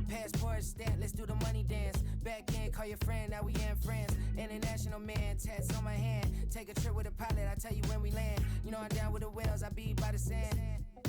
Passport stamp, let's do the money dance. Back in, call your friend, now we in France. International man, tats on my hand. Take a trip with a pilot, I tell you when we land. You know I'm down with the whales, I be by the sand.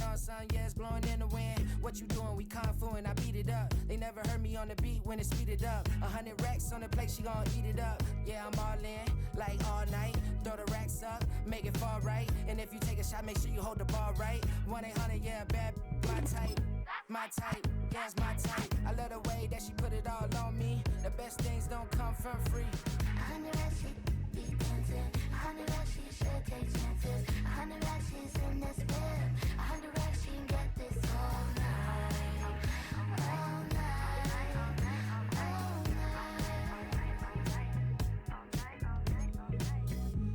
On sun, yeah, it's blowing in the wind. What you doing? We kung fu and I beat it up. They never heard me on the beat when it speeded up. 100 racks on the plate, she gon' eat it up. Yeah, I'm all in, like all night. Throw the racks up, make it fall right. And if you take a shot, make sure you hold the ball right. 1-800, yeah, bad, my type. My type, yeah, it's my type. I love the way that she put it all on me. The best things don't come from free. 100 racks, she be dancing. 100 racks, she should take chances. 100 racks, she's in this bed. 100 racks, she can get this all night. All night. All night.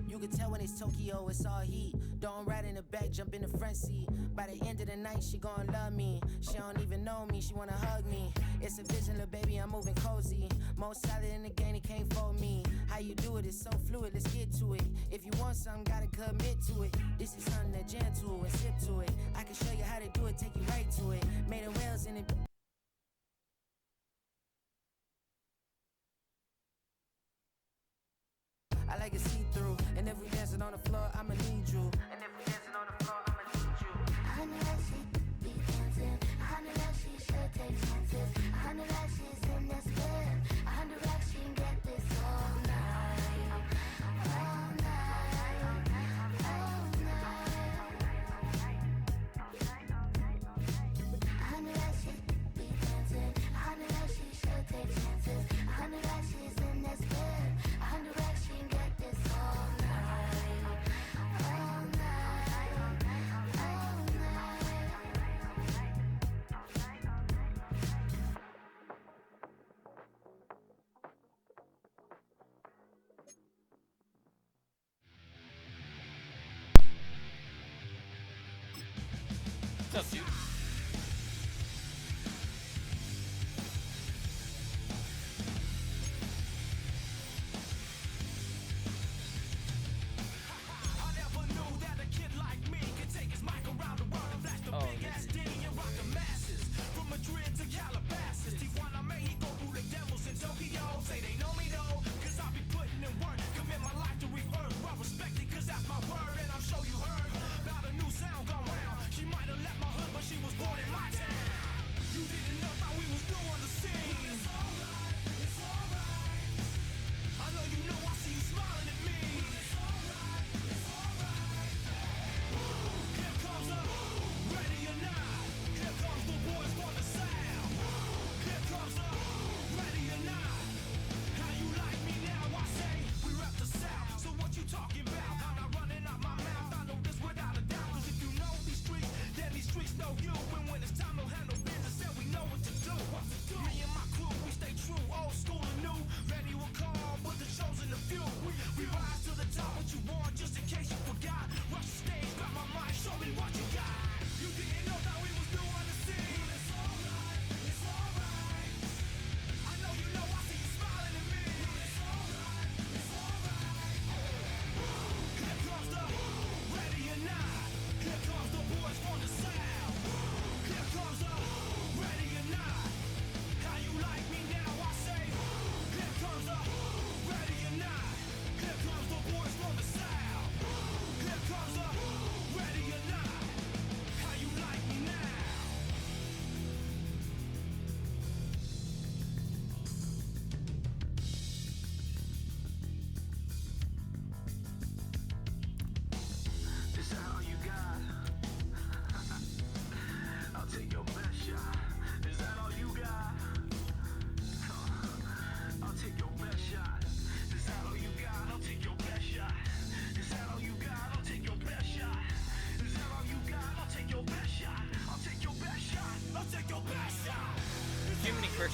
You can tell when it's Tokyo, it's all heat. Don't ride in the back, jump in the front seat. By the end of the night, she gon' love me. She don't even know me, she wanna hug me. It's a vision, little baby, I'm moving cozy. Most solid in the game, he can't fold me. How you do it, it's so fluid, let's get to it. If you want something, gotta commit to it. This is something that gentle and sip to it. I can show you how to do it, take you right to it. Made the whales in it. I like it see-through. And if we dancing on the floor, I'ma need you. And if we dancing on the floor, I'ma need you. 100 racks, she be dancing. 100 racks, she should take chances. 100 racks, she's in this bed. 100 racks, she can get this all night. All night. All night. 100 racks, she be dancing. 100 racks, she should take chances. 100 racks, she's in this bed. 100 racks, she can get this all night. All night. All What's up, dude? She might have left my hood, but she was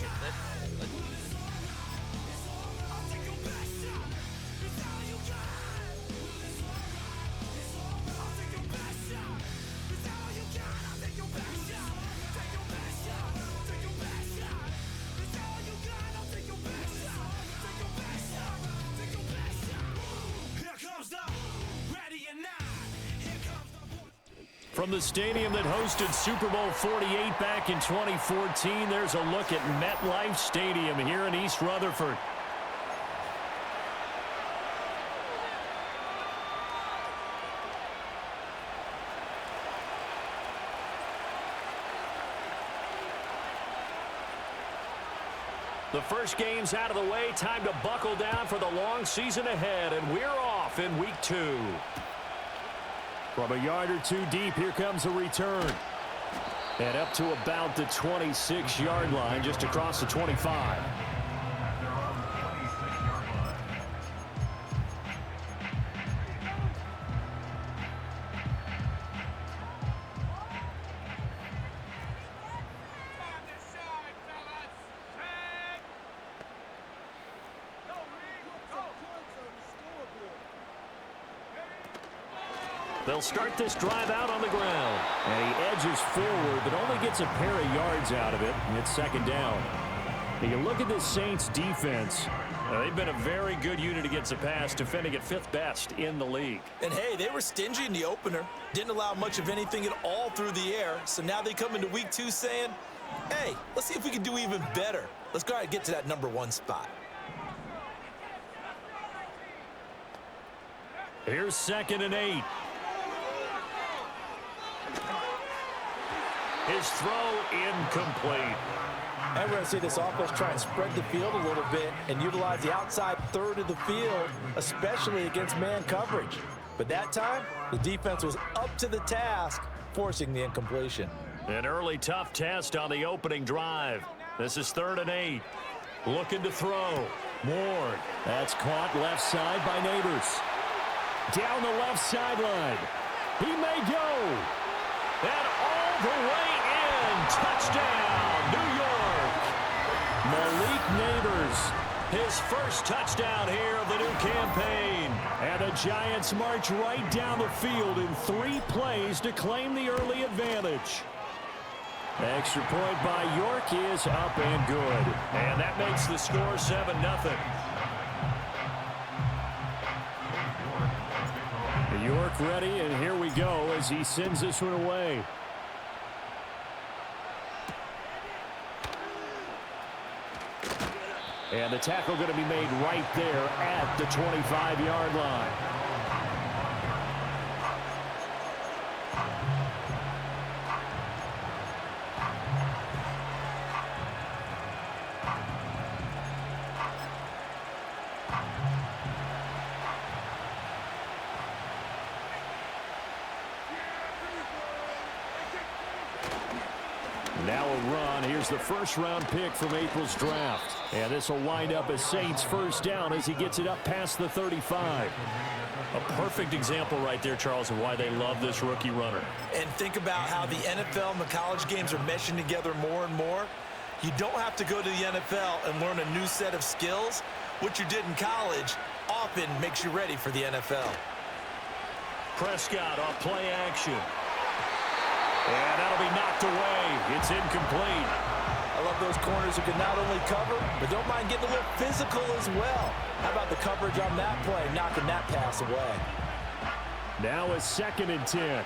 margin. From the stadium that hosted Super Bowl 48 back in 2014, there's a look at MetLife Stadium here in East Rutherford. The first game's out of the way. Time to buckle down for the long season ahead, and we're off in week 2. From a yard or two deep, here comes a return. And up to about the 26-yard line, just across the 25. They'll start this drive out on the ground. And he edges forward, but only gets a pair of yards out of it. And it's second down. And you look at this Saints defense. They've been a very good unit against the pass, defending at 5th best in the league. And, hey, they were stingy in the opener. Didn't allow much of anything at all through the air. So now they come into week 2 saying, hey, let's see if we can do even better. Let's go ahead and get to that number 1 spot. Here's 2nd and 8. His throw incomplete. And we're going to see this offense try and spread the field a little bit and utilize the outside third of the field, especially against man coverage. But that time, the defense was up to the task, forcing the incompletion. An early tough test on the opening drive. This is 3rd and 8. Looking to throw. Ward. That's caught left side by Neighbors. Down the left sideline. He may go. And all the way in. Touchdown, New York. Malik Neighbors. His first touchdown here of the new campaign. And the Giants march right down the field in 3 plays to claim the early advantage. Extra point by York is up and good. And that makes the score 7-0. York ready, and here we go as he sends this one away. And the tackle going to be made right there at the 25-yard line. Now a run. Here's the first-round pick from April's draft. And this will wind up as Saints first down as he gets it up past the 35. A perfect example right there, Charles, of why they love this rookie runner. And think about how the NFL and the college games are meshing together more and more. You don't have to go to the NFL and learn a new set of skills. What you did in college often makes you ready for the NFL. Prescott off play action. And that'll be knocked away. It's incomplete. I love those corners who can not only cover, but don't mind getting a little physical as well. How about the coverage on that play, knocking that pass away? Now a 2nd and 10.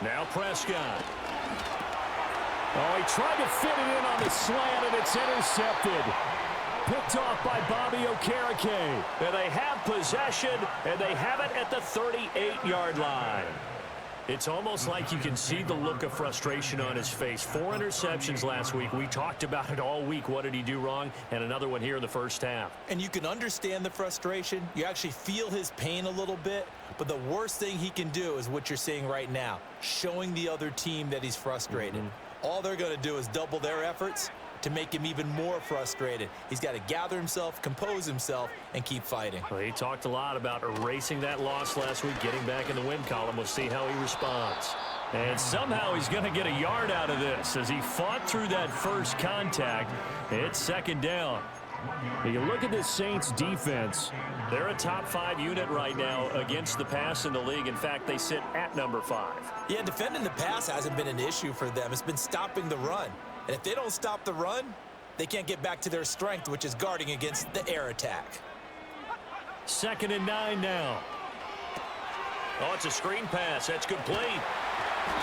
Now Prescott. Oh, he tried to fit it in on the slant, and it's intercepted. Picked off by Bobby Okereke. And they have possession, and they have it at the 38-yard line. It's almost like you can see the look of frustration on his face. 4 interceptions last week. We talked about it all week. What did he do wrong? And another one here in the first half. And you can understand the frustration. You actually feel his pain a little bit. But the worst thing he can do is what you're seeing right now, showing the other team that he's frustrated. all they're going to do is double their efforts to make him even more frustrated. He's got to gather himself, compose himself, and keep fighting. Well, he talked a lot about erasing that loss last week, getting back in the win column. We'll see how he responds. And somehow he's going to get a yard out of this as he fought through that first contact. It's second down. You look at this Saints defense. They're a top 5 unit right now against the pass in the league. In fact, they sit at number 5. Yeah, defending the pass hasn't been an issue for them. It's been stopping the run. And if they don't stop the run, they can't get back to their strength, which is guarding against the air attack. 2nd and 9 now. Oh, it's a screen pass. That's complete.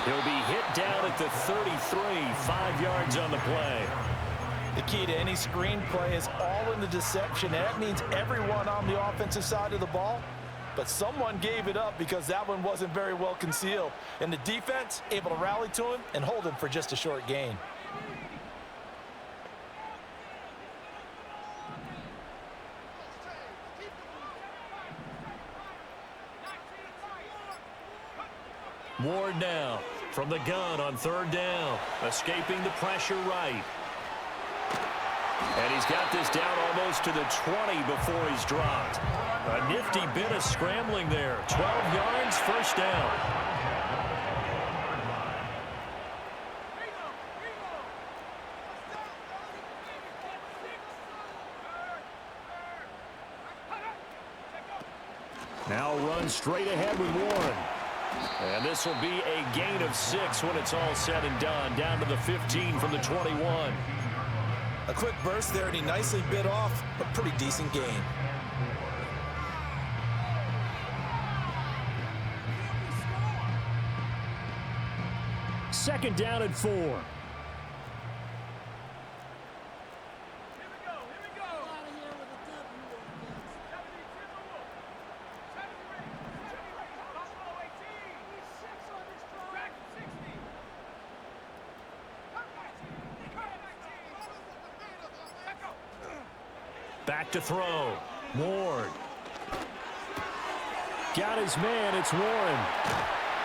He'll be hit down at the 33, 5 yards on the play. The key to any screen play is all in the deception. And that means everyone on the offensive side of the ball. But someone gave it up because that one wasn't very well concealed. And the defense able to rally to him and hold him for just a short gain. Ward now from the gun on 3rd down. Escaping the pressure right. And he's got this down almost to the 20 before he's dropped. A nifty bit of scrambling there. 12 yards, first down. Now run straight ahead with Warren. And this will be a gain of 6 when it's all said and done. Down to the 15 from the 21. A quick burst there, and he nicely bit off a pretty decent gain. Second down and 4. Back to throw. Ward. Got his man. It's Warren.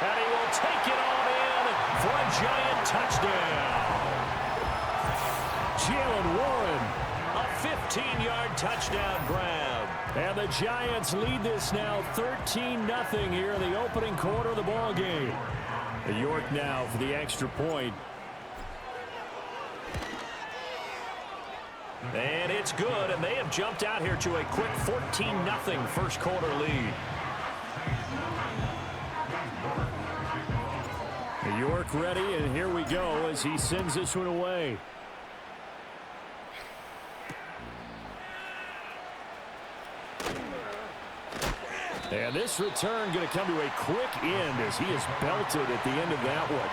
And he will take it on in for a giant touchdown. Jalen Warren, a 15-yard touchdown grab. And the Giants lead this now 13-0 here in the opening quarter of the ball game. York now for the extra point. And it's good, and they have jumped out here to a quick 14-0 first quarter lead. York ready, and here we go as he sends this one away. And this return going to come to a quick end as he is belted at the end of that one.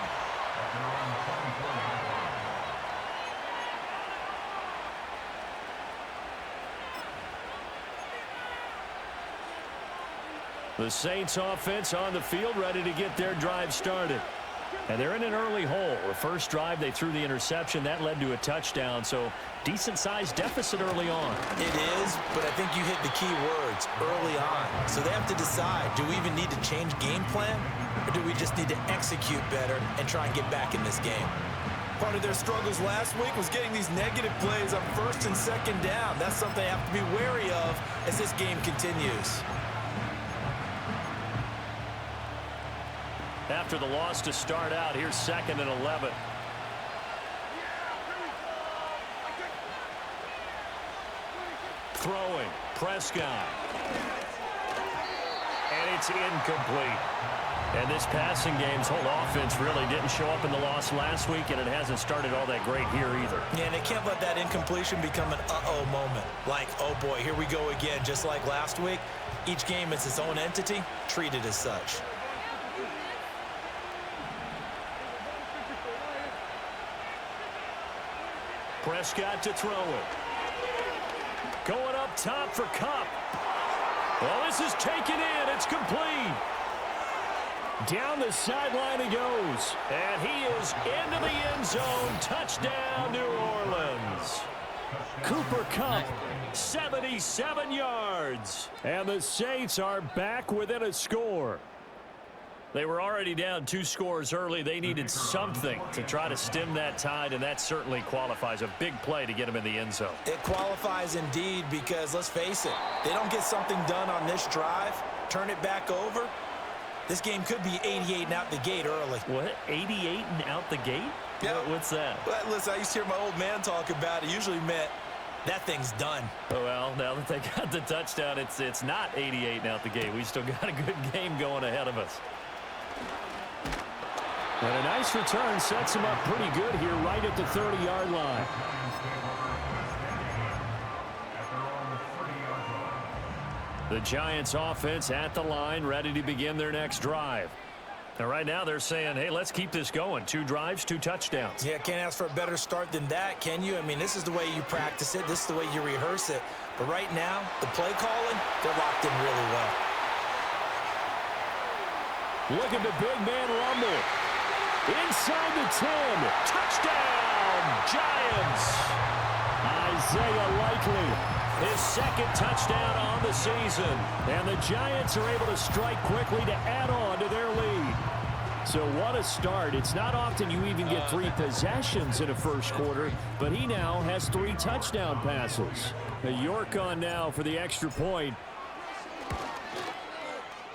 The Saints offense on the field ready to get their drive started. And they're in an early hole. The first drive, they threw the interception. That led to a touchdown, so decent-sized deficit early on. It is, but I think you hit the key words, early on. So they have to decide, do we even need to change game plan, or do we just need to execute better and try and get back in this game? Part of their struggles last week was getting these negative plays on 1st and 2nd down. That's something they have to be wary of as this game continues. After the loss to start out, here's 2nd and 11. Throwing, Prescott. And it's incomplete. And this passing game's whole offense really didn't show up in the loss last week, and it hasn't started all that great here either. Yeah, and they can't let that incompletion become an uh-oh moment. Like, oh boy, here we go again, just like last week. Each game is its own entity, treated as such. Prescott to throw it. Going up top for Kupp. Well, this is taken in. It's complete. Down the sideline he goes. And he is into the end zone. Touchdown, New Orleans. Cooper Kupp, 77 yards. And the Saints are back within a score. They were already down 2 scores early. They needed something to try to stem that tide, and that certainly qualifies. A big play to get them in the end zone. It qualifies indeed because, let's face it, they don't get something done on this drive, turn it back over, this game could be 88 and out the gate early. What? 88 and out the gate? Yeah. What's that? But listen, I used to hear my old man talk about it. Usually meant that thing's done. Oh, well, now that they got the touchdown, it's not 88 and out the gate. We still got a good game going ahead of us. And a nice return sets him up pretty good here right at the 30-yard line. The Giants offense at the line, ready to begin their next drive. And right now they're saying, hey, let's keep this going. 2 drives, 2 touchdowns. Yeah, can't ask for a better start than that, can you? I mean, this is the way you practice it. This is the way you rehearse it. But right now, the play calling, they're locked in really well. Look at the big man rumble. Inside the 10. Touchdown, Giants! Isaiah Likely. His 2nd touchdown on the season. And the Giants are able to strike quickly to add on to their lead. So what a start. It's not often you even get 3 possessions in a first quarter, but he now has 3 touchdown passes. York on now for the extra point.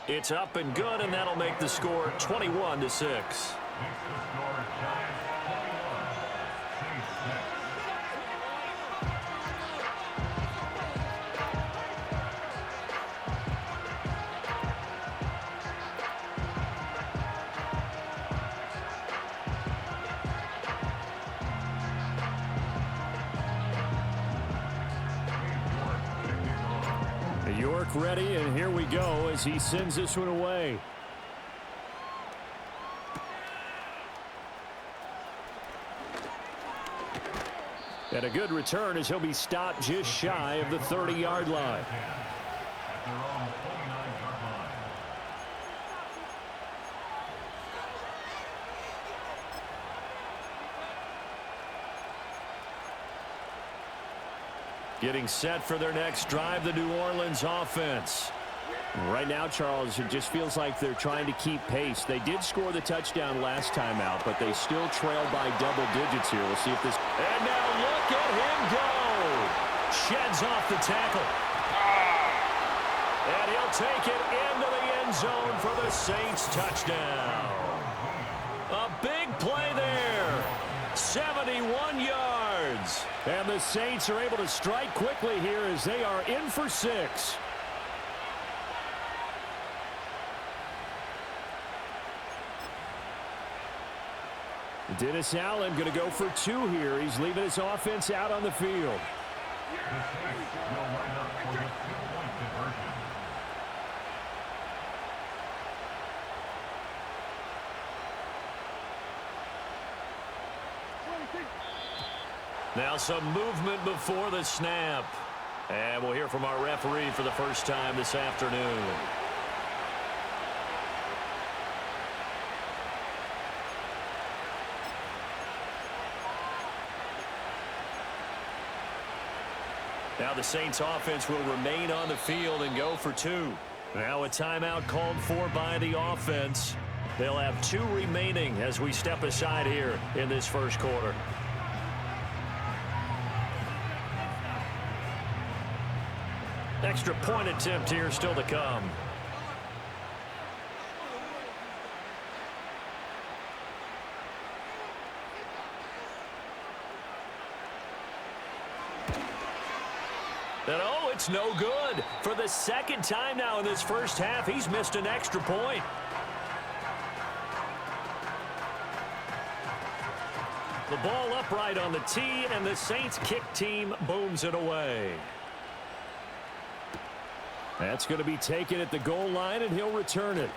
It's up and good, and that'll make the score 21-6. York ready, and here we go as he sends this one away. And a good return as he'll be stopped just shy of the 30-yard line. Getting set for their next drive, the New Orleans offense. Right now, Charles, it just feels like they're trying to keep pace. They did score the touchdown last time out, but they still trail by double digits here. We'll see if this... And now look at him go. Sheds off the tackle. And he'll take it into the end zone for the Saints touchdown. A big play there. 71 yards. And the Saints are able to strike quickly here as they are in for 6. Dennis Allen going to go for 2 here. He's leaving his offense out on the field. Now some movement before the snap. And we'll hear from our referee for the first time this afternoon. Now the Saints offense will remain on the field and go for 2. Now a timeout called for by the offense. They'll have 2 remaining as we step aside here in this first quarter. Extra point attempt here still to come. And oh, it's no good. For the 2nd time now in this first half, he's missed an extra point. The ball upright on the tee, and the Saints kick team booms it away. That's going to be taken at the goal line, and he'll return it.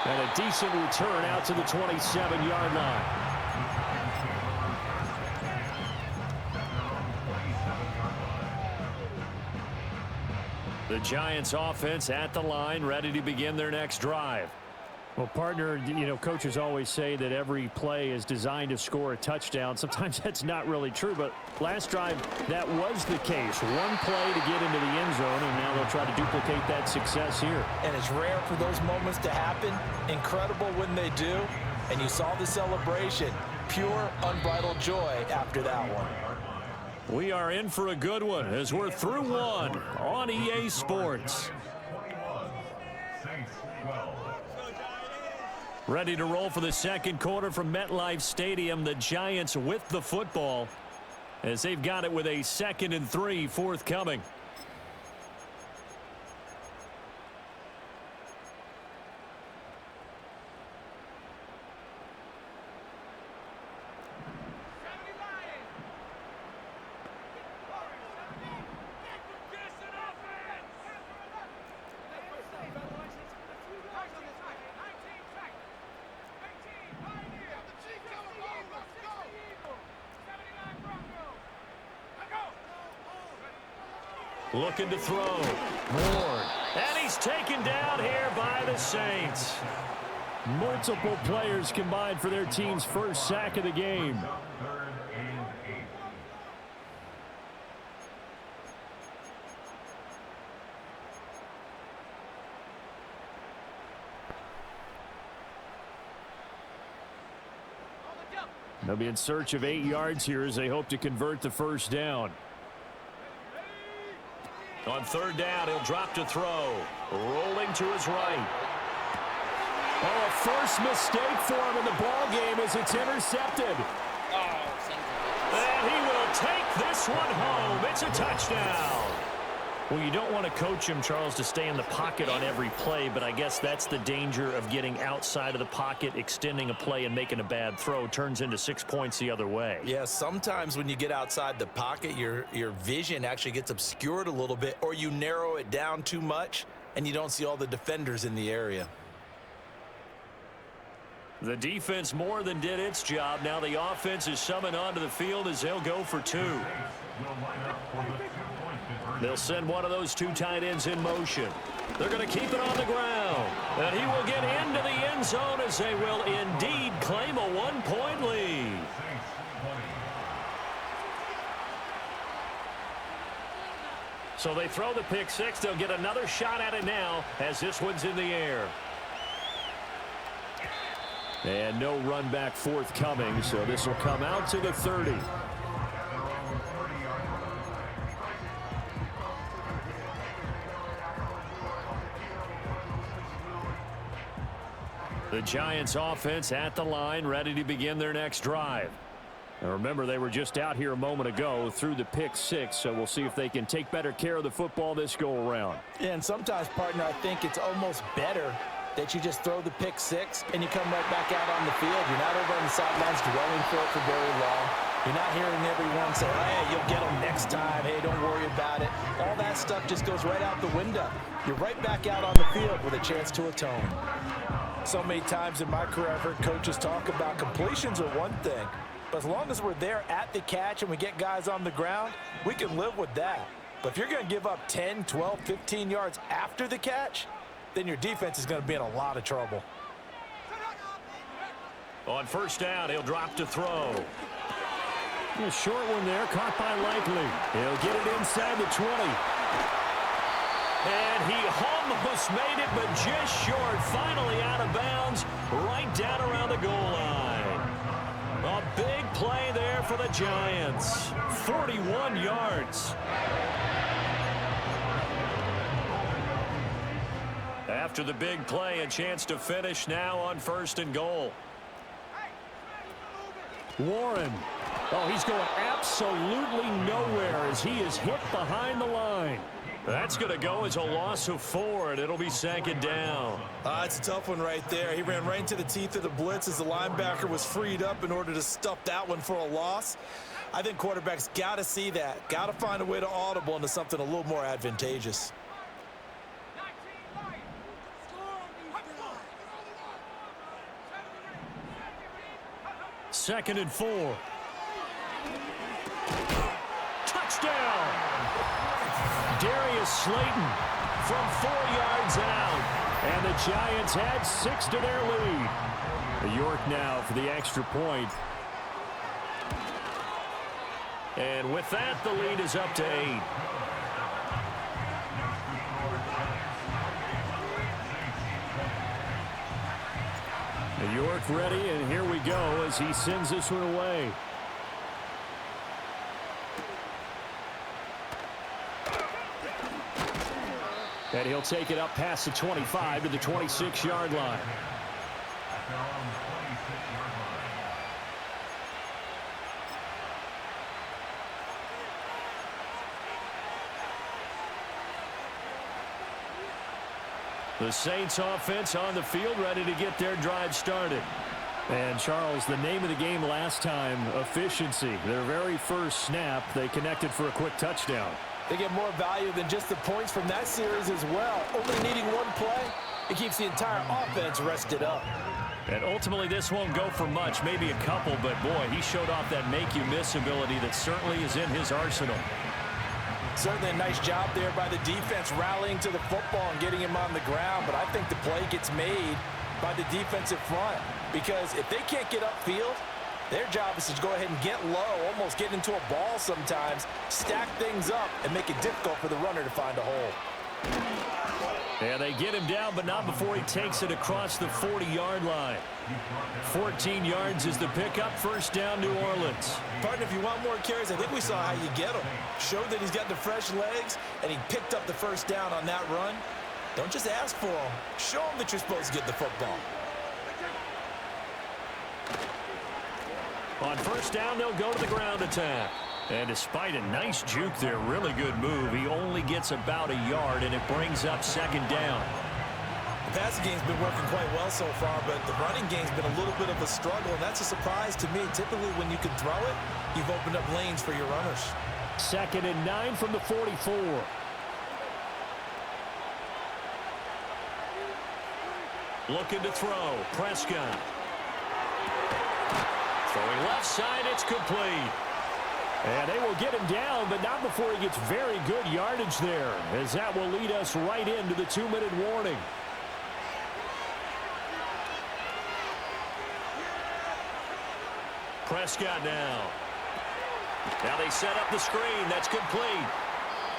And a decent return out to the 27-yard line. The Giants offense at the line, ready to begin their next drive. Well, partner, you know, coaches always say that every play is designed to score a touchdown. Sometimes that's not really true, but last drive, that was the case. 1 play to get into the end zone, and now they'll they'll try to duplicate that success here. And it's rare for those moments to happen. Incredible when they do. And you saw the celebration. Pure, unbridled joy after that one. We are in for a good one as we're through one on EA Sports. Ready to roll for the second quarter from MetLife Stadium. The Giants with the football as they've got it with a 2nd and 3 forthcoming. Looking to throw. Ward. And he's taken down here by the Saints. Multiple players combined for their team's first sack of the game. They'll be in search of 8 yards here as they hope to convert the first down. On 3rd down, he'll drop to throw. Rolling to his right. Oh, a first mistake for him in the ball game as it's intercepted. And he will take this one home. It's a touchdown. Well, you don't want to coach him, Charles, to stay in the pocket on every play, but I guess that's the danger of getting outside of the pocket, extending a play, and making a bad throw. Turns into 6 points the other way. Yeah, sometimes when you get outside the pocket, your vision actually gets obscured a little bit, or you narrow it down too much, and you don't see all the defenders in the area. The defense more than did its job. Now the offense is summoned onto the field as they'll go for 2. They'll send one of those 2 tight ends in motion. They're going to keep it on the ground. And he will get into the end zone as they will indeed claim a 1-point lead. So they throw the pick 6. They'll get another shot at it now as this one's in the air. And no run back forthcoming, so this will come out to the 30. The Giants offense at the line, ready to begin their next drive. And remember, they were just out here a moment ago through the pick 6, so we'll see if they can take better care of the football this go-around. Yeah, and sometimes, partner, I think it's almost better that you just throw the pick 6 and you come right back out on the field. You're not over on the sidelines dwelling for it for very long. You're not hearing everyone say, hey, you'll get them next time. Hey, don't worry about it. All that stuff just goes right out the window. You're right back out on the field with a chance to atone. So many times in my career, I've heard coaches talk about completions are one thing, but as long as we're there at the catch and we get guys on the ground, we can live with that. But if you're going to give up 10, 12, 15 yards after the catch, then your defense is going to be in a lot of trouble. On 1st down, he'll drop to throw. A short one there, caught by Likely. He'll get it inside the 20. And he almost made it, but just short. Finally out of bounds, right down around the goal line. A big play there for the Giants. 41 yards. After the big play, a chance to finish now on 1st and goal. Warren. Oh, he's going absolutely nowhere as he is hit behind the line. That's going to go as a loss of 4, and it'll be 2nd down. It's a tough one right there. He ran right into the teeth of the blitz as the linebacker was freed up in order to stuff that one for a loss. I think quarterbacks got to see that. Got to find a way to audible into something a little more advantageous. Second and 4. Touchdown! Darius Slayton from 4 yards out. And the Giants add 6 to their lead. York now for the extra point. And with that, the lead is up to 8. York ready, and here we go as he sends this one away. And he'll take it up past the 25 to the 26-yard line. The Saints offense on the field, ready to get their drive started. And, Charles, the name of the game last time, efficiency. Their very first snap, they connected for a quick touchdown. They get more value than just the points from that series as well. Only needing one play, it keeps the entire offense rested up. And ultimately, this won't go for much, maybe a couple, but, boy, he showed off that make-you-miss ability that certainly is in his arsenal. Certainly a nice job there by the defense rallying to the football and getting him on the ground, but I think the play gets made by the defensive front because if they can't get upfield, their job is to go ahead and get low, almost get into a ball sometimes, stack things up, and make it difficult for the runner to find a hole. And they get him down, but not before he takes it across the 40-yard line. 14 yards is the pickup. First down, New Orleans. Partner, if you want more carries, I think we saw how you get him. Showed that he's got the fresh legs, and he picked up the first down on that run. Don't just ask for him. Show him that you're supposed to get the football. On first down, they'll go to the ground attack. And despite a nice juke there, really good move, he only gets about a yard, and it brings up second down. The passing game's been working quite well so far, but the running game's been a little bit of a struggle, and that's a surprise to me. Typically, when you can throw it, you've opened up lanes for your runners. 2nd and 9 from the 44. Looking to throw. Prescott. Throwing left side, it's complete. And they will get him down, but not before he gets very good yardage there, as that will lead us right into the 2-minute warning. Prescott now. Now they set up the screen. That's complete.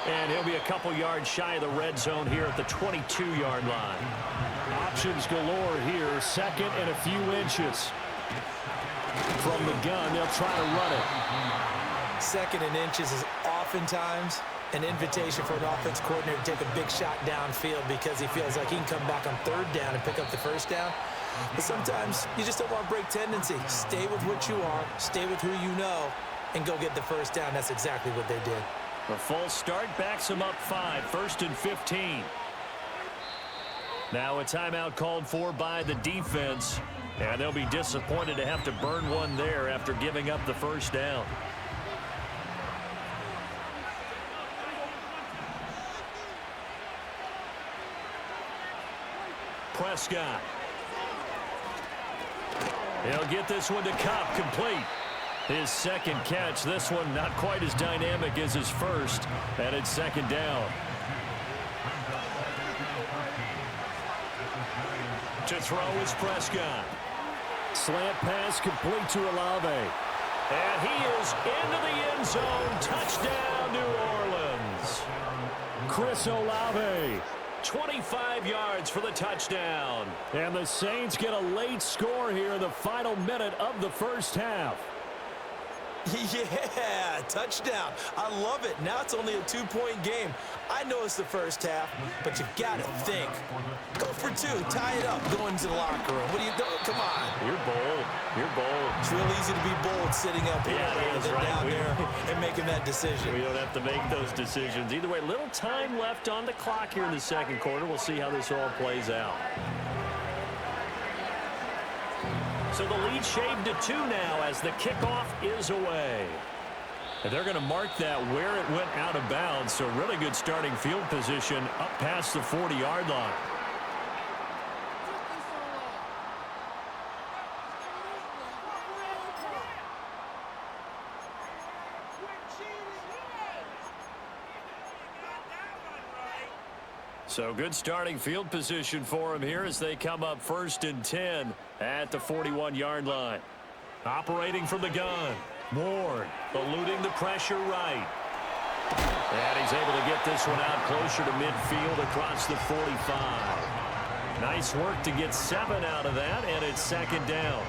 And he'll be a couple yards shy of the red zone here at the 22-yard line. Options galore here. 2nd and a few inches. From the gun, they'll try to run it. 2nd and inches is oftentimes an invitation for an offense coordinator to take a big shot downfield because he feels like he can come back on 3rd down and pick up the first down. But sometimes you just don't want to break tendency. Stay with what you are, stay with who you know, and go get the first down. That's exactly what they did. The false start backs him up 5. 1st and 15. Now a timeout called for by the defense. And they'll be disappointed to have to burn one there after giving up the first down. Prescott. He'll get this one to Cup, complete. His 2nd catch. This one not quite as dynamic as his first, and it's 2nd down. To throw is Prescott. Slant pass complete to Olave. And he is into the end zone. Touchdown, New Orleans. Chris Olave. 25 yards for the touchdown. And the Saints get a late score here in the final minute of the first half. Yeah, touchdown. I love it. Now it's only a 2-point game. I know it's the first half, but you've got to think. Go for 2, tie it up, go into the locker room. What are you doing? Come on. You're bold. You're bold. It's real easy to be bold sitting up here rather than down there and making that decision. We don't have to make those decisions. Either way, little time left on the clock here in the 2nd quarter. We'll see how this all plays out. So the lead shaved to 2 now as the kickoff is away. And they're going to mark that where it went out of bounds. So really good starting field position up past the 40-yard line. So good starting field position for him here as they come up 1st and 10 at the 41-yard line. Operating from the gun. Ward eluding the pressure right. And he's able to get this one out closer to midfield across the 45. Nice work to get 7 out of that, and it's second down.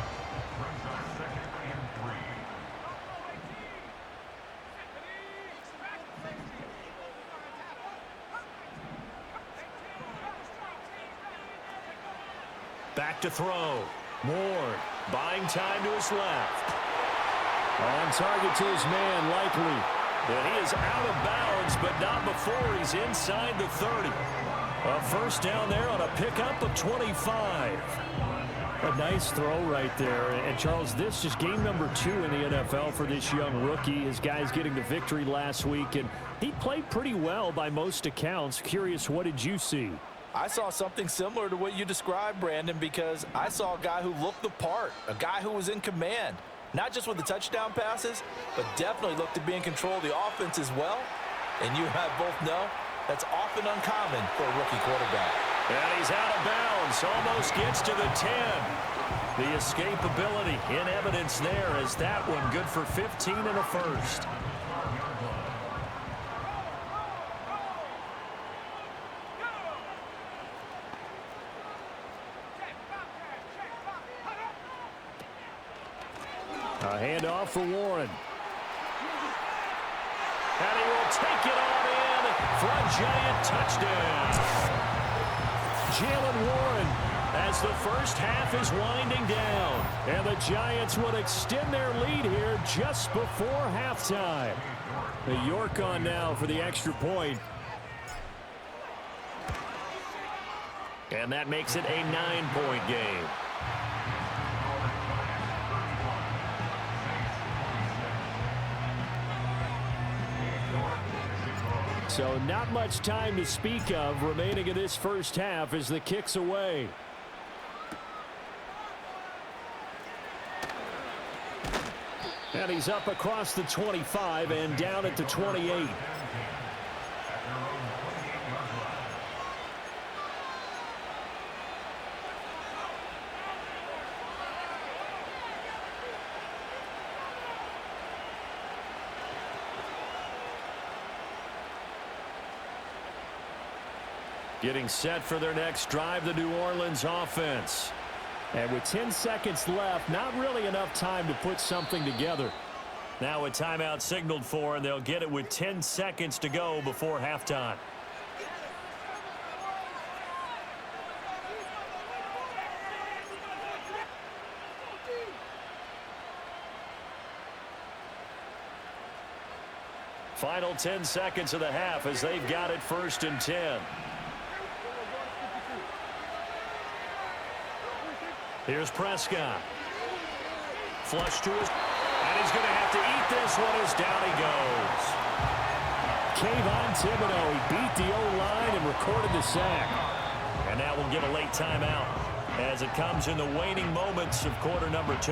Back to throw. Ward buying time to his left. On target to his man, likely. And he is out of bounds, but not before he's inside the 30. A first down there on a pickup of 25. A nice throw right there. And, Charles, this is game number 2 in the NFL for this young rookie. His guys getting the victory last week, and he played pretty well by most accounts. Curious, what did you see? I saw something similar to what you described, Brandon, because I saw a guy who looked the part, a guy who was in command, not just with the touchdown passes, but definitely looked to be in control of the offense as well. And you and I both know that's often uncommon for a rookie quarterback. And he's out of bounds, almost gets to the 10. The escapability in evidence there as that one good for 15 and a first. A handoff for Warren. And he will take it on in for a giant touchdown. Jalen Warren as the first half is winding down. And the Giants would extend their lead here just before halftime. The York on now for the extra point. And that makes it a 9-point game. So not much time to speak of remaining in this first half as the kick's away. And he's up across the 25 and down at the 28. Getting set for their next drive, the New Orleans offense. And with 10 seconds left, not really enough time to put something together. Now a timeout signaled for, and they'll get it with 10 seconds to go before halftime. Final 10 seconds of the half as they've got it 1st and 10. Here's Prescott. Flush to his... And he's going to have to eat this one as down he goes. Kayvon Thibodeau, he beat the O-line and recorded the sack. And now we'll get a late timeout as it comes in the waning moments of quarter number 2.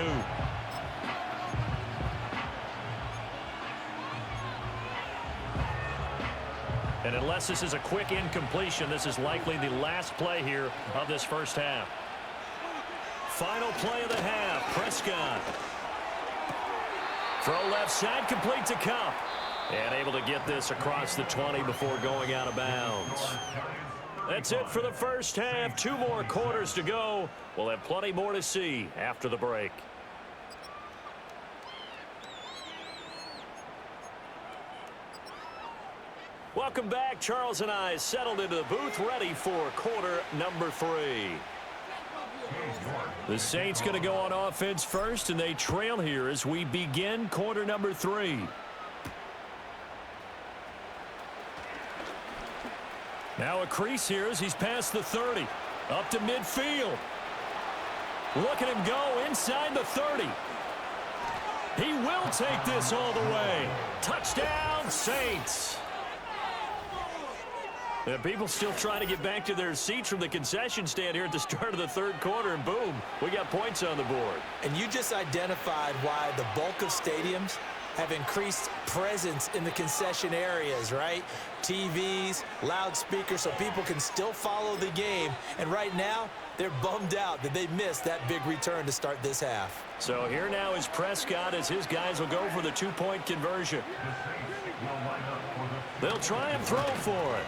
And unless this is a quick incompletion, this is likely the last play here of this first half. Final play of the half, Prescott. Throw left side, complete to Cup. And able to get this across the 20 before going out of bounds. That's it for the first half. 2 more quarters to go. We'll have plenty more to see after the break. Welcome back. Charles and I settled into the booth, ready for quarter number 3. The Saints going to go on offense first, and they trail here as we begin quarter number 3. Now a crease here as he's past the 30. Up to midfield. Look at him go inside the 30. He will take this all the way. Touchdown, Saints. And people still trying to get back to their seats from the concession stand here at the start of the 3rd quarter, and boom, we got points on the board. And you just identified why the bulk of stadiums have increased presence in the concession areas, right? TVs, loudspeakers, so people can still follow the game. And right now, they're bummed out that they missed that big return to start this half. So here now is Prescott as his guys will go for the 2-point conversion. They'll try and throw for it.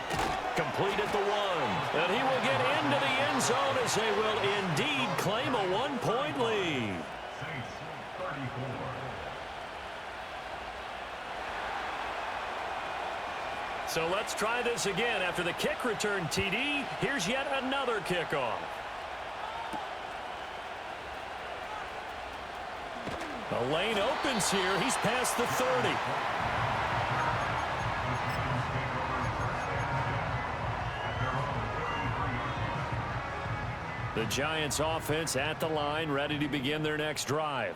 Complete at the 1. And he will get into the end zone as they will indeed claim a 1-point lead. So let's try this again. After the kick return TD, here's yet another kickoff. The lane opens here. He's past the 30. The Giants offense at the line, ready to begin their next drive.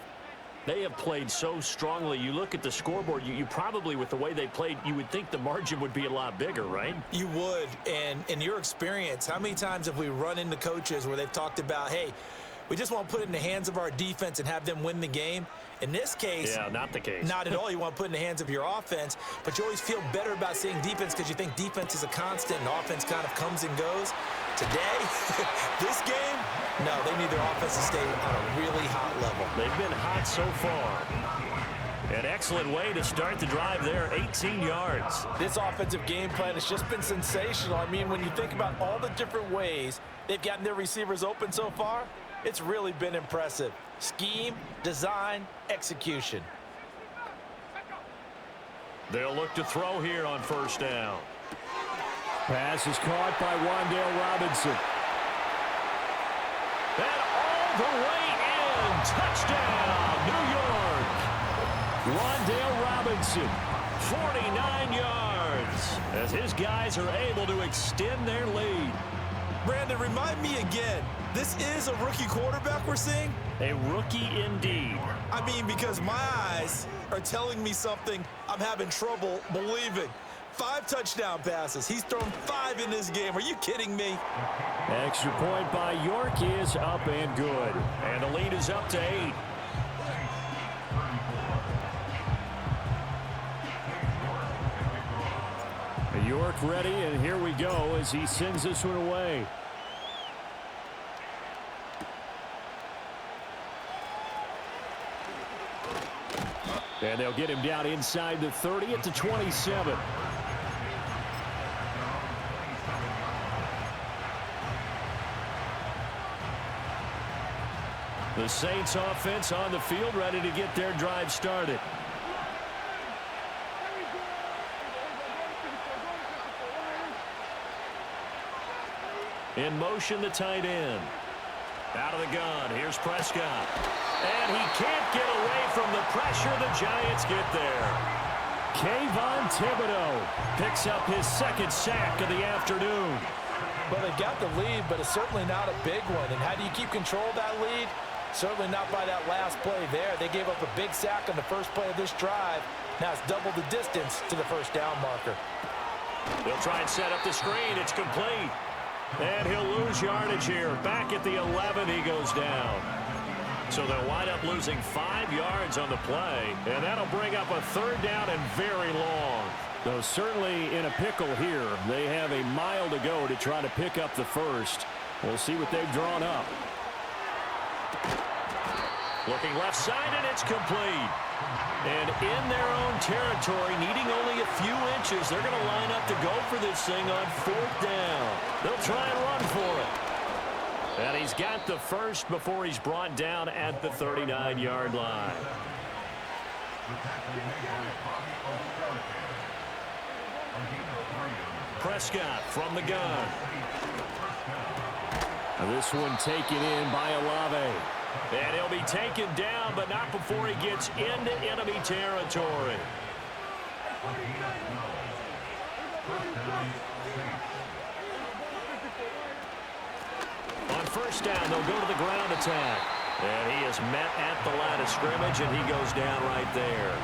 They have played so strongly. You look at the scoreboard, you probably, with the way they played, you would think the margin would be a lot bigger, right? You would. And in your experience, how many times have we run into coaches where they've talked about, hey, we just want to put it in the hands of our defense and have them win the game? In this case, yeah, not the case. Not at all. You want to put it in the hands of your offense, but you always feel better about seeing defense because you think defense is a constant and offense kind of comes and goes. Today, this game, no, they need their offense to stay on a really hot level. They've been hot so far. An excellent way to start the drive there, 18 yards. This offensive game plan has just been sensational. I mean, when you think about all the different ways they've gotten their receivers open so far, it's really been impressive. Scheme, design, execution. They'll look to throw here on first down. Pass is caught by Wan'Dale Robinson. And all the way in. Touchdown, New York. Wan'Dale Robinson, 49 yards, as his guys are able to extend their lead. Brandon, remind me again, this is a rookie quarterback we're seeing? A rookie indeed. I mean, because my eyes are telling me something I'm having trouble believing. 5 touchdown passes. He's thrown 5 in this game. Are you kidding me? Extra point by York is up and good. And the lead is up to 8. York ready, and here we go as he sends this one away. And they'll get him down inside the 30 at the 27. The Saints offense on the field, ready to get their drive started. In motion, the tight end. Out of the gun, here's Prescott. And he can't get away from the pressure. The Giants get there. Kayvon Thibodeau picks up his second sack of the afternoon. Well, they got the lead, but it's certainly not a big one. And how do you keep control of that lead? Certainly not by that last play there. They gave up a big sack on the first play of this drive. Now it's double the distance to the first down marker. They'll try and set up the screen. It's complete. And he'll lose yardage here. Back at the 11, he goes down. So they'll wind up losing 5 yards on the play, and that'll bring up a third down and very long. Though certainly in a pickle here. They have a mile to go to try to pick up the first. We'll see what they've drawn up. Looking left side, and it's complete. And in their own territory, needing only a few inches, they're going to line up to go for this thing on 4th down. They'll try and run for it. And he's got the first before he's brought down at the 39-yard line. Prescott from the gun. This one taken in by Olave. And he'll be taken down, but not before he gets into enemy territory. On first down, they'll go to the ground attack. And he is met at the line of scrimmage, and he goes down right there.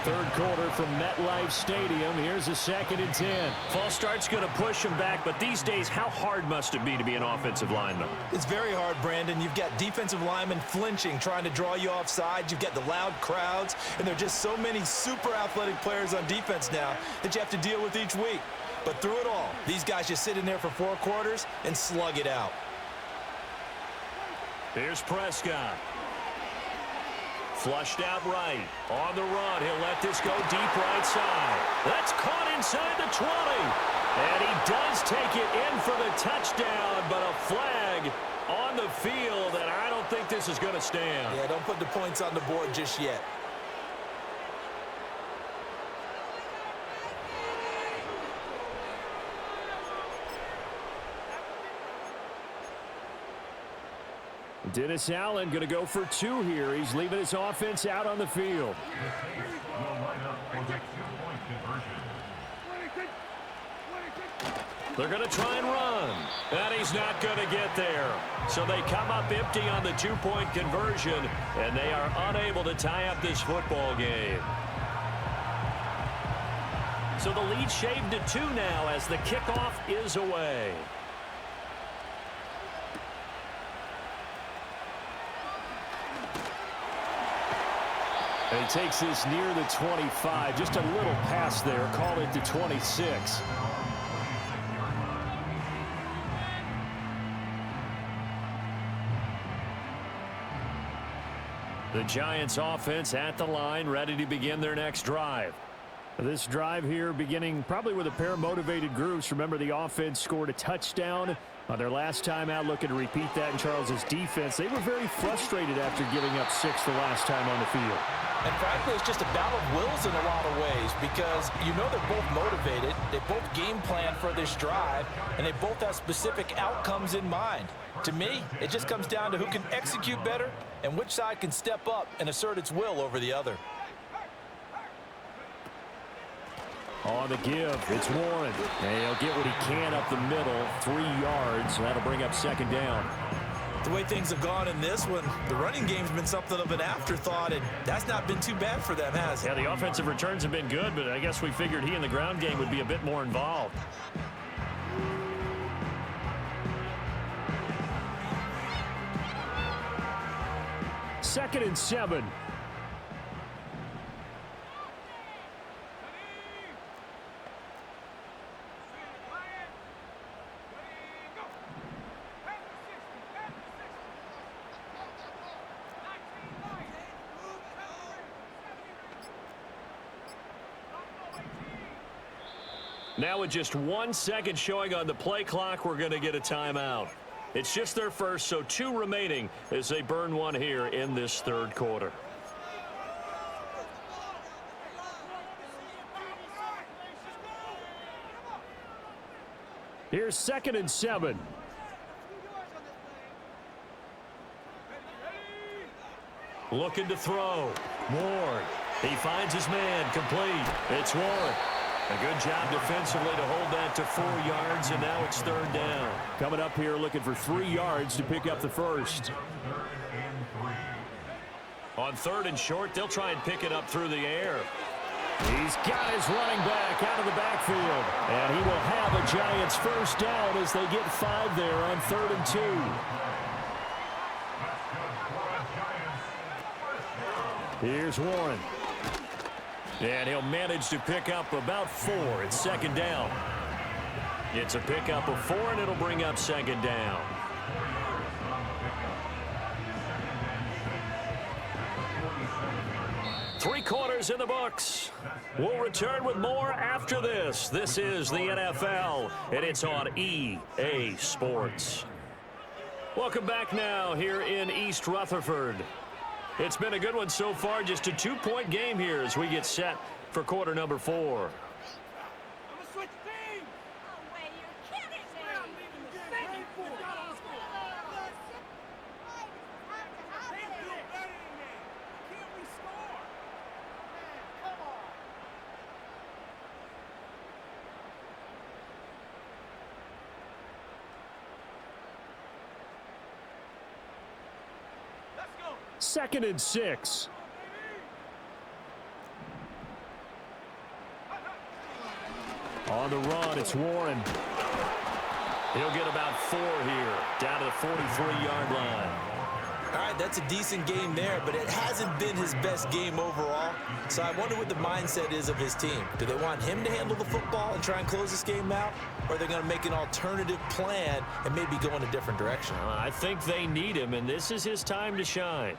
Third quarter from MetLife Stadium. Here's a 2nd and 10. False start's going to push him back, but these days, how hard must it be to be an offensive lineman? It's very hard, Brandon. You've got defensive linemen flinching, trying to draw you offside. You've got the loud crowds, and there are just so many super athletic players on defense now that you have to deal with each week. But through it all, these guys just sit in there for 4 quarters and slug it out. Here's Prescott. Flushed out right. On the run, he'll let this go deep right side. That's caught inside the 20. And he does take it in for the touchdown, but a flag this is going to stand. Yeah, don't put the points on the board just yet. Dennis Allen going to go for 2 here. He's leaving his offense out on the field. They're going to try and run. And he's not going to get there. So they come up empty on the 2-point conversion, and they are unable to tie up this football game. So the lead shaved to 2 now as the kickoff is away. And he takes this near the 25. Just a little pass there. Call it the 26. The Giants offense at the line, ready to begin their next drive. This drive here beginning probably with a pair of motivated groups. Remember, the offense scored a touchdown on their last time out, looking to repeat that in Charles's defense. They were very frustrated after giving up 6 the last time on the field. And frankly, it's just a battle of wills in a lot of ways because you know they're both motivated, they both game plan for this drive, and they both have specific outcomes in mind. To me, it just comes down to who can execute better and which side can step up and assert its will over the other. On the give, it's Warren. And he'll get what he can up the middle, 3 yards. That'll bring up 2nd down. The way things have gone in this one, the running game's been something of an afterthought, and that's not been too bad for them, has it? Yeah, the offensive returns have been good, but I guess we figured he in the ground game would be a bit more involved. Second and 7. Now with just 1 second showing on the play clock, we're going to get a timeout. It's just their first, so 2 remaining as they burn 1 here in this 3rd quarter. Here's 2nd and 7. Looking to throw. Ward. He finds his man. Complete. It's Ward. A good job defensively to hold that to 4 yards, and now it's 3rd down. Coming up here looking for 3 yards to pick up the first. On 3rd and short, they'll try and pick it up through the air. He's got his running back out of the backfield. And he will have a Giants first down as they get 5 there on 3rd and 2. Here's Warren. And he'll manage to pick up about 4. It's 2nd down. It's a pickup of 4, and it'll bring up 2nd down. Three quarters in the books. We'll return with more after this. This is the NFL, and it's on EA Sports. Welcome back now here in East Rutherford. It's been a good one so far, just a 2-point game here as we get set for quarter number 4. Second and 6. On the run, it's Warren. He'll get about 4 here, down to the 43-yard line. All right, that's a decent game there, but it hasn't been his best game overall. So I wonder what the mindset is of his team. Do they want him to handle the football and try and close this game out? Or are they going to make an alternative plan and maybe go in a different direction? I think they need him, and this is his time to shine.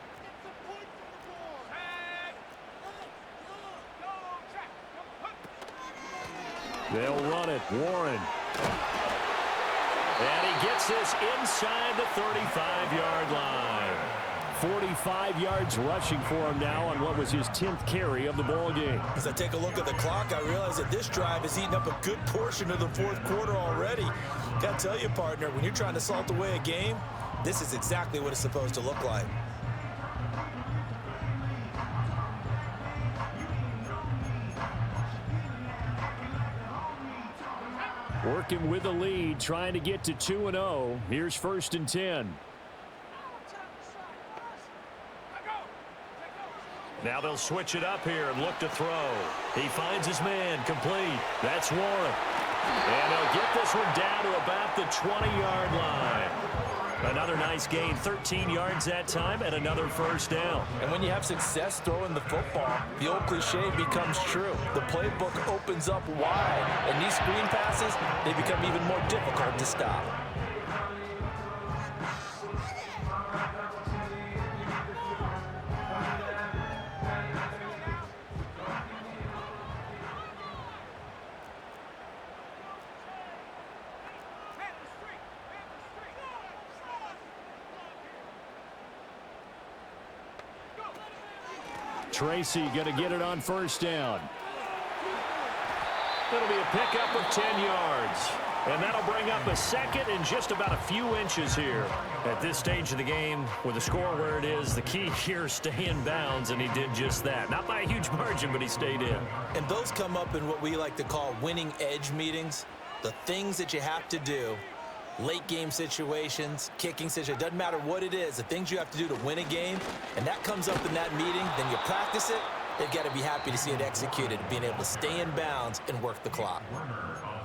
They'll run it. Warren. And he gets this inside the 35-yard line. 45 yards rushing for him now on what was his 10th carry of the ball game. As I take a look at the clock, I realize that this drive has eaten up a good portion of the fourth quarter already. Got to tell you, partner, when you're trying to salt away a game, this is exactly what it's supposed to look like. Working with the lead, trying to get to 2-0. Here's 1st and 10. Now they'll switch it up here and look to throw. He finds his man, complete. That's Warren. And he'll get this one down to about the 20-yard line. Another nice gain, 13 yards that time, and another first down. And when you have success throwing the football, the old cliche becomes true. The playbook opens up wide, and these screen passes, they become even more difficult to stop. Tracy going to get it on 1st down. It'll be a pickup of 10 yards. And that'll bring up a second and just about a few inches here. At this stage of the game, with the score where it is, the key here is stay in bounds, and he did just that. Not by a huge margin, but he stayed in. And those come up in what we like to call winning edge meetings. The things that you have to do. Late game situations, kicking situations, doesn't matter what it is, the things you have to do to win a game, and that comes up in that meeting, then you practice it, they've got to be happy to see it executed, being able to stay in bounds and work the clock.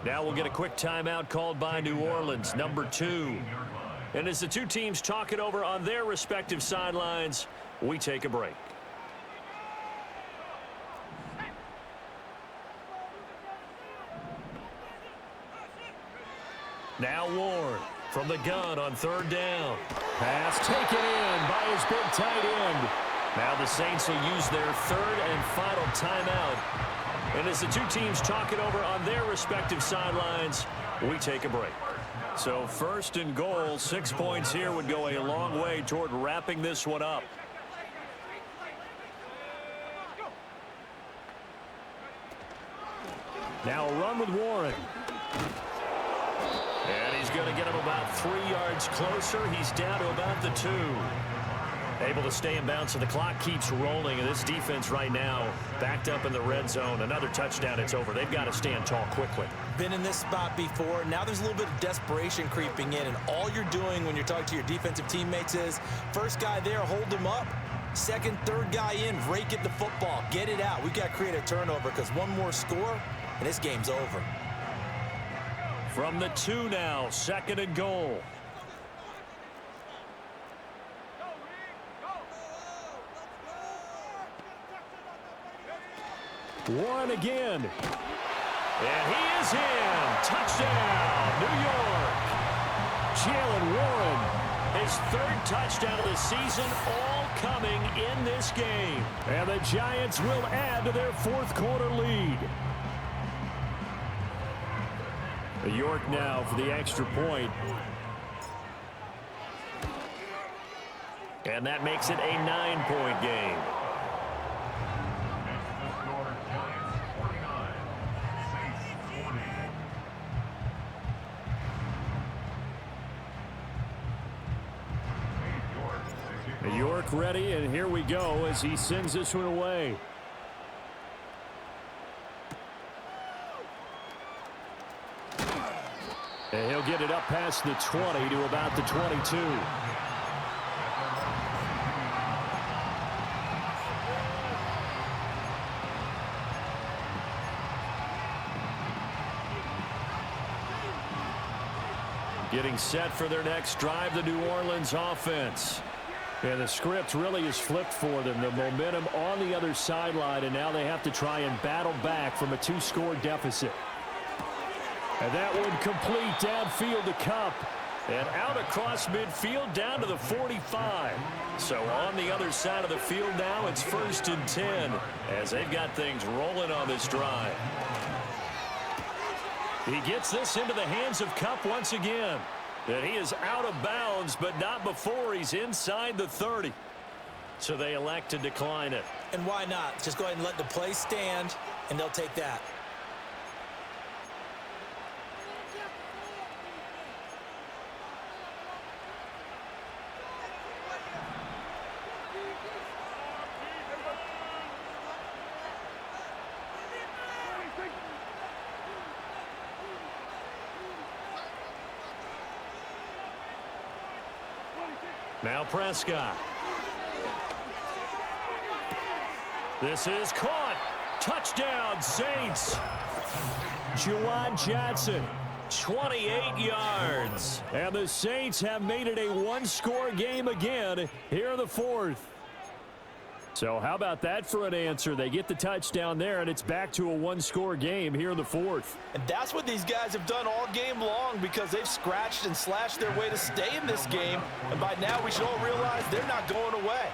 Now we'll get a quick timeout called by New Orleans, number 2. And as the two teams talk it over on their respective sidelines, we take a break. Now Ward from the gun on 3rd down. Pass taken in by his big tight end. Now the Saints will use their 3rd and final timeout. And as the two teams talk it over on their respective sidelines, we take a break. So 1st and goal, 6 points here would go a long way toward wrapping this one up. Now a run with Warren. And he's going to get him about 3 yards closer. He's down to about the 2. Able to stay in bounds, so the clock keeps rolling. And this defense right now backed up in the red zone. Another touchdown, it's over. They've got to stand tall quickly. Been in this spot before. Now there's a little bit of desperation creeping in. And all you're doing when you're talking to your defensive teammates is, first guy there, hold him up. Second, third guy in, rake at the football. Get it out. We've got to create a turnover because one more score, and this game's over. From the 2 now, 2nd and goal. Warren again. And he is in. Touchdown, New York. Jalen Warren. His 3rd touchdown of the season, all coming in this game. And the Giants will add to their 4th quarter lead. York now for the extra point. And that makes it a 9-point game. York ready, and here we go as he sends this one away. And he'll get it up past the 20 to about the 22. Getting set for their next drive, the New Orleans offense. And the script really is flipped for them. The momentum on the other sideline, and now they have to try and battle back from a 2-score deficit. And that one complete downfield to Kupp. And out across midfield down to the 45. So on the other side of the field now, it's 1st and 10 as they've got things rolling on this drive. He gets this into the hands of Kupp once again. And he is out of bounds, but not before he's inside the 30. So they elect to decline it. And why not? Just go ahead and let the play stand, and they'll take that. Now Prescott. This is caught. Touchdown, Saints. Juwan Johnson. 28 yards. And the Saints have made it a one-score game again here in the fourth. So how about that for an answer? They get the touchdown there, and it's back to a one-score game here in the fourth. And that's what these guys have done all game long, because they've scratched and slashed their way to stay in this game. And by now, we should all realize they're not going away.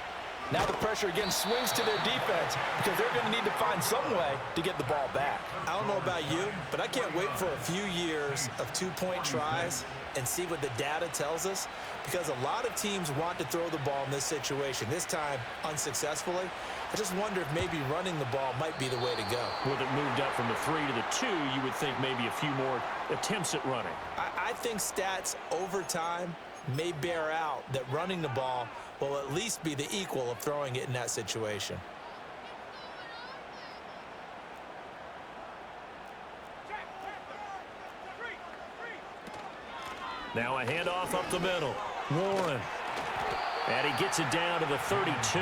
Now the pressure again swings to their defense, because they're going to need to find some way to get the ball back. I don't know about you, but I can't wait for a few years of two-point tries and see what the data tells us, because a lot of teams want to throw the ball in this situation. This time, unsuccessfully. I just wonder if maybe running the ball might be the way to go. With it moved up from the 3 to the 2, you would think maybe a few more attempts at running. I think stats over time may bear out that running the ball will at least be the equal of throwing it in that situation. Now a handoff up the middle. Warren. And he gets it down to the 32.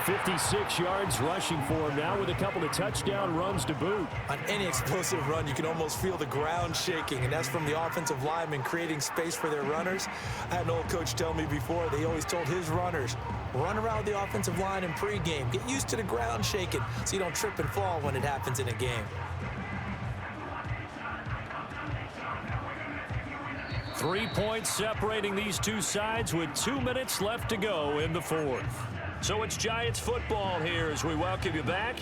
56 yards rushing for him now with a couple of touchdown runs to boot. On any explosive run, you can almost feel the ground shaking, and that's from the offensive linemen creating space for their runners. I had an old coach tell me before, they always told his runners, run around the offensive line in pregame. Get used to the ground shaking so you don't trip and fall when it happens in a game. 3 points separating these two sides with 2 minutes left to go in the fourth. So it's Giants football here as we welcome you back.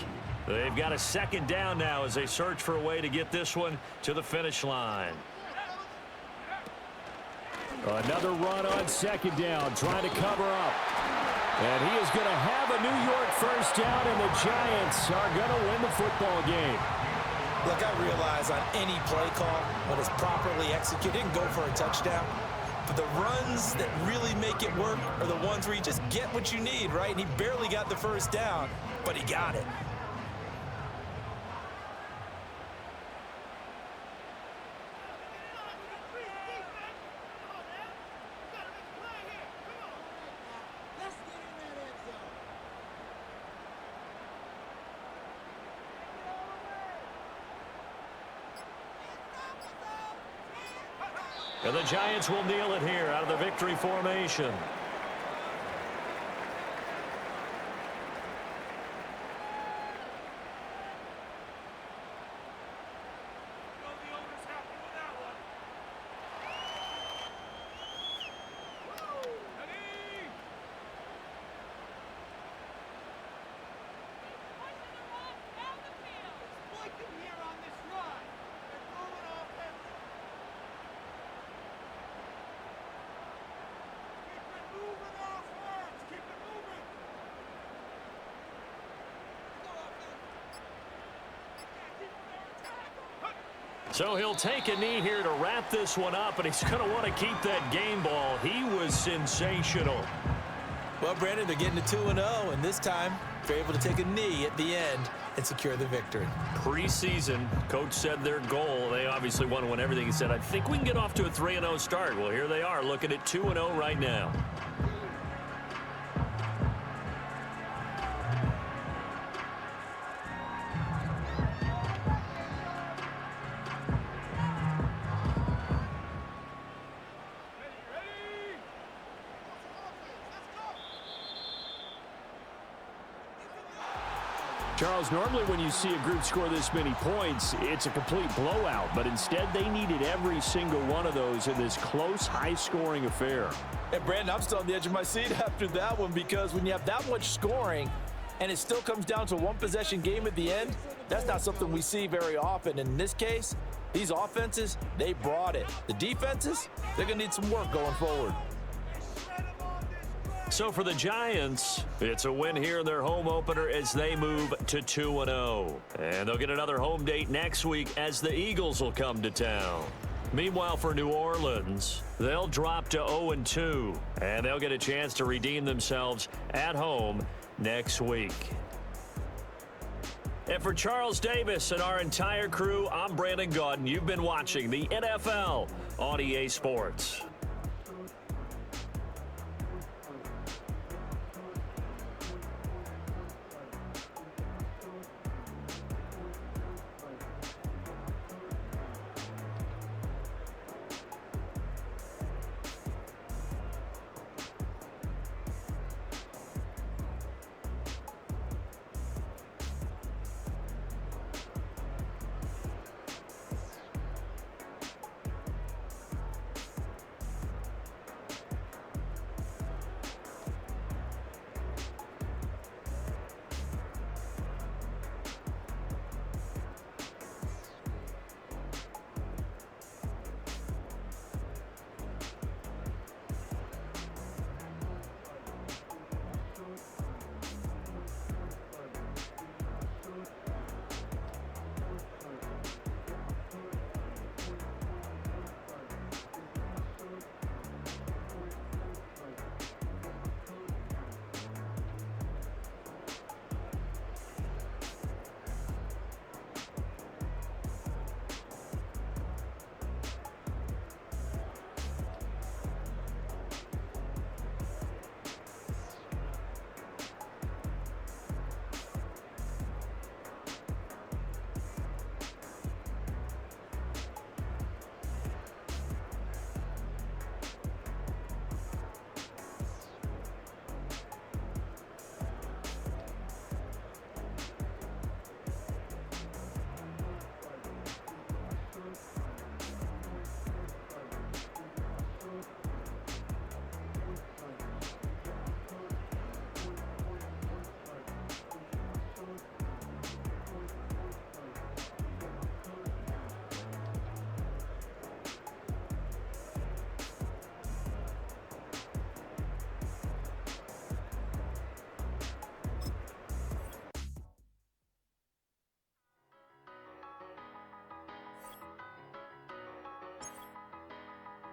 They've got a second down now as they search for a way to get this one to the finish line. Another run on second down, trying to cover up. And he is going to have a New York first down, and the Giants are going to win the football game. Look, I realize on any play call, when it's properly executed, and go for a touchdown. But the runs that really make it work are the ones where you just get what you need, right? And he barely got the first down, but he got it. And the Giants will kneel it here out of the victory formation. So he'll take a knee here to wrap this one up, and he's going to want to keep that game ball. He was sensational. Well, Brandon, they're getting to 2-0, and this time they're able to take a knee at the end and secure the victory. Preseason, coach said their goal, they obviously want to win everything. He said, I think we can get off to a 3-0 start. Well, here they are looking at 2-0 right now. Charles, normally when you see a group score this many points, it's a complete blowout. But instead, they needed every single one of those in this close, high-scoring affair. And, Brandon, I'm still on the edge of my seat after that one, because when you have that much scoring and it still comes down to a one-possession game at the end, that's not something we see very often. And in this case, these offenses, they brought it. The defenses, they're going to need some work going forward. So for the Giants, it's a win here in their home opener as they move to 2-0. And they'll get another home date next week as the Eagles will come to town. Meanwhile, for New Orleans, they'll drop to 0-2, and they'll get a chance to redeem themselves at home next week. And for Charles Davis and our entire crew, I'm Brandon Gaudin. You've been watching the NFL on EA Sports.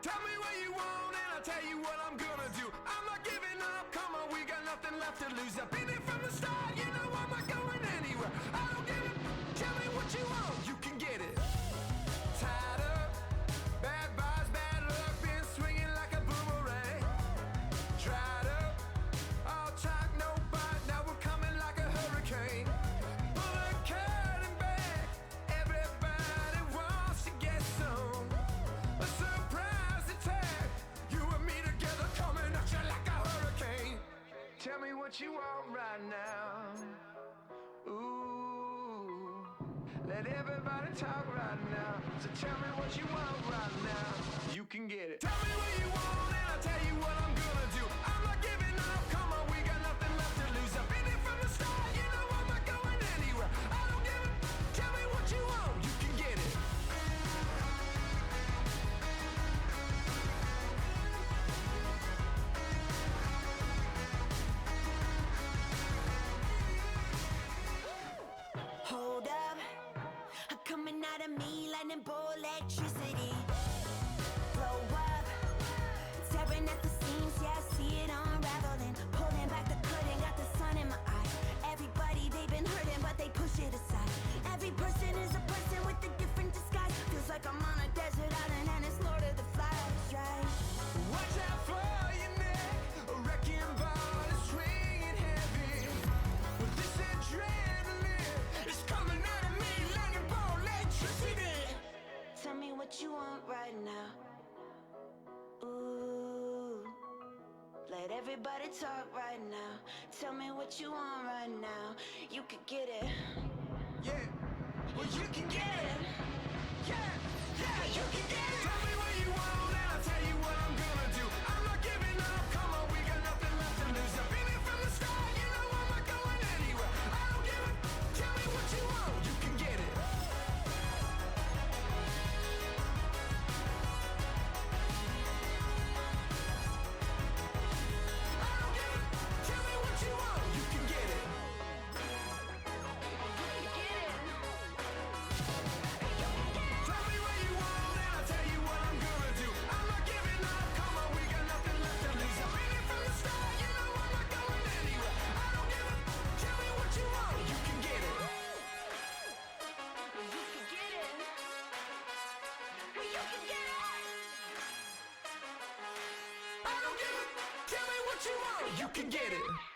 Tell me what you want and I'll tell you what I'm gonna do. I'm not giving up, come on, we got nothing left to lose. I've been here from the start, you know I'm not going anywhere. I don't give it, tell me what you want, you can get it. Tied up, bad vibes, bad luck, been swinging like a boomerang. Dried up, all talk, no bite, now we're coming like a hurricane. Bullet cutting back, everybody wants to get some. A surprise attack, you and me together coming at you like a hurricane. Tell me what you want right now. Ooh, let everybody talk right now. So tell me what you want right now. You can get it. Tell me what you want and I'll tell you what I'm gonna do. I'm not giving up, come on, we got nothing left to lose. I've been here from the start, you know I'm not going anywhere. I don't give it, tell me what you want, you can get it. Hold up, coming out of me lightning bolt electricity. Blow up, tearing at the seams, yeah, I see it unraveling. Pulling back the curtain, got the sun in my eye. Everybody, they've been hurting, but they push it aside. Every person is a person with a different disguise. Feels like I'm on a desert island and it's Lord of the Flies, right? Watch out for your neck, a wrecking ball is swinging heavy. With this adrenaline, it's coming out of me like a ball electricity. Tell me what you want right now. Ooh, let everybody talk right now. Tell me what you want right now. You could get it. Yeah, well you can get it. Yeah, you can get it. Tell me what you want and I'll tell you what I'm gonna do. I'm not giving up, come on, we got nothing left to lose. I've been here from the start, you know I'm not going anywhere. I don't give it, tell me what you want, you can get it. I don't give I don't give a, tell me what you want, you can get it.